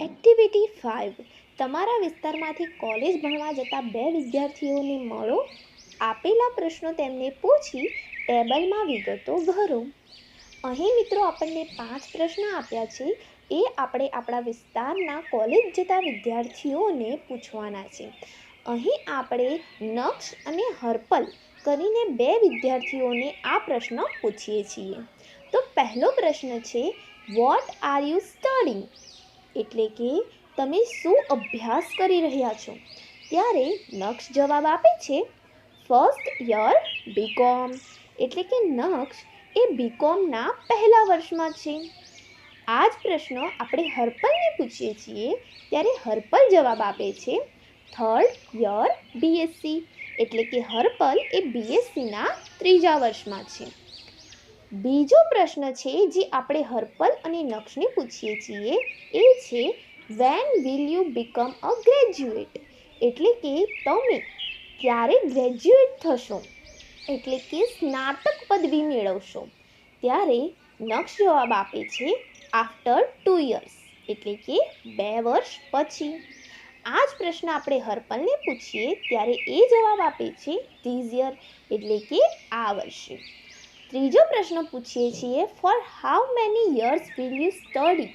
Activity 5 તમારા વિસ્તારમાંથી college ભણવા જતા બે વિદ્યાર્થીઓને મળો. આપેલા પ્રશ્નો તેમને પૂછી ટેબલમાં વિગતો ભરો. અહીં મિત્રો આપણને 5 પ્રશ્ન આપ્યા છે. એ આપણે આપણા વિસ્તારના કોલેજ જતા વિદ્યાર્થીઓને પૂછવાના છે. અહીં આપણે નક્ષ અને હર્પલ કરીને બે વિદ્યાર્થીઓને આ પ્રશ્ન પૂછીએ છીએ. તો પહેલો પ્રશ્ન છે, વોટ આર યુ સ્ટડીંગ? એટલે કે તમે શું અભ્યાસ કરી રહ્યા છો? ત્યારે નક્ષ જવાબ આપે છે, ફર્સ્ટ યર બીકોમ. એટલે કે નક્ષ એ બીકોમના પહેલા વર્ષમાં છે. આ જ પ્રશ્ન આપણે હર્પલને પૂછીએ છીએ ત્યારે હર્પલ જવાબ આપે છે, થર્ડ યર બીએસસી. એટલે કે હર્પલ એ બીએસસીના ત્રીજા વર્ષમાં છે. બીજો પ્રશ્ન છે જે આપણે હર્પલ અને નક્ષને પૂછીએ છીએ એ છે, when will you become a graduate? એટલે કે તમે ક્યારે ગ્રેજ્યુએટ થશો? એટલે કે સ્નાતક પદવી મેળવશો? ત્યારે નક્ષ જવાબ આપે છે, આફ્ટર 2 years. એટલે કે 2 વર્ષ પછી. આ જ પ્રશ્ન આપણે હર્પલને પૂછીએ ત્યારે એ જવાબ આપે છે, ધીસ યર. એટલે કે આ વર્ષે. ત્રીજો પ્રશ્ન પૂછીએ છીએ, for how many years will you study?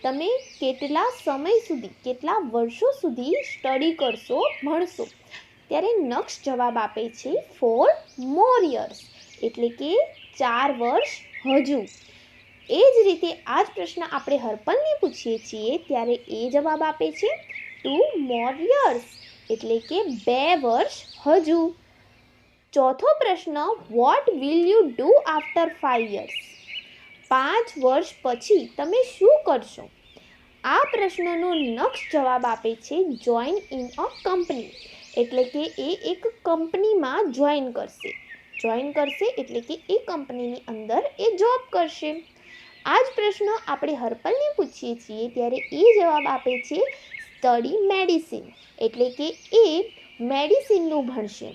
તમે કેટલા સમય સુધી, કેટલા વર્ષો સુધી સ્ટડી કરશો, ભણશો? ત્યારે નક્ષ જવાબ આપે છે, 4 more years. એટલે કે 4 વર્ષ હજુ. એ જ રીતે આ જ પ્રશ્ન આપણે હર્પલને પૂછીએ છીએ ત્યારે એ જવાબ આપે છે, 2 more years. એટલે કે 2 વર્ષ હજુ. ચોથો પ્રશ્ન, what will you do after 5 years? 5 વર્ષ પછી તમે શું કરશો? આ પ્રશ્નનો નક્ષ જવાબ આપે છે, જોઈન ઇન અ કંપની. એટલે કે એ એક કંપનીમાં જોઈન કરશે. જોઈન કરશે એટલે કે એ કંપનીની અંદર એ જોબ કરશે. આ જ પ્રશ્ન આપણે હર્પલને પૂછીએ છીએ ત્યારે એ જવાબ આપે છે, સ્ટડી મેડિસિન. એટલે કે એ મેડિસિનનું ભણશે.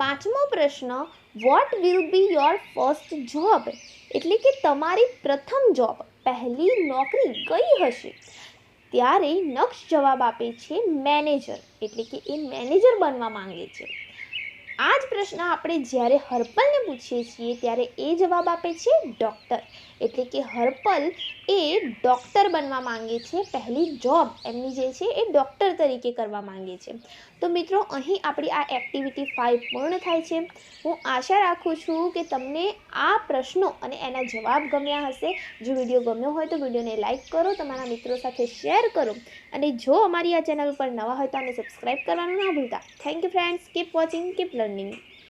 પાંચમો પ્રશ્ન, what will be your first job? એટલે કે તમારી પ્રથમ જોબ, પહેલી નોકરી કઈ હશે? ત્યારે નક્ષ જવાબ આપે છે, મેનેજર. એટલે કે એ મેનેજર બનવા માંગે છે. આ જ પ્રશ્ન આપણે જ્યારે હર્પલને પૂછીએ છીએ ત્યારે એ જવાબ આપે છે, ડૉક્ટર. એટલે કે હર્પલ એ ડૉક્ટર બનવા માંગે છે. પહેલી જોબ એમની જે છે એ ડૉક્ટર તરીકે કરવા માંગે છે. તો મિત્રો અહીં આપણી આ એક્ટિવિટી 5 પૂર્ણ થાય છે. હું આશા રાખું છું કે તમને આ પ્રશ્નો અને એના જવાબ ગમ્યા હશે. જો વિડીયો ગમ્યો હોય તો વિડીયોને લાઇક કરો, તમારા મિત્રો સાથે શેર કરો અને જો અમારી આ ચેનલ પર નવા હોય તો આને સબસ્ક્રાઈબ કરવાનું ના ભૂલતા. Thank you friends. Keep watching, keep learning.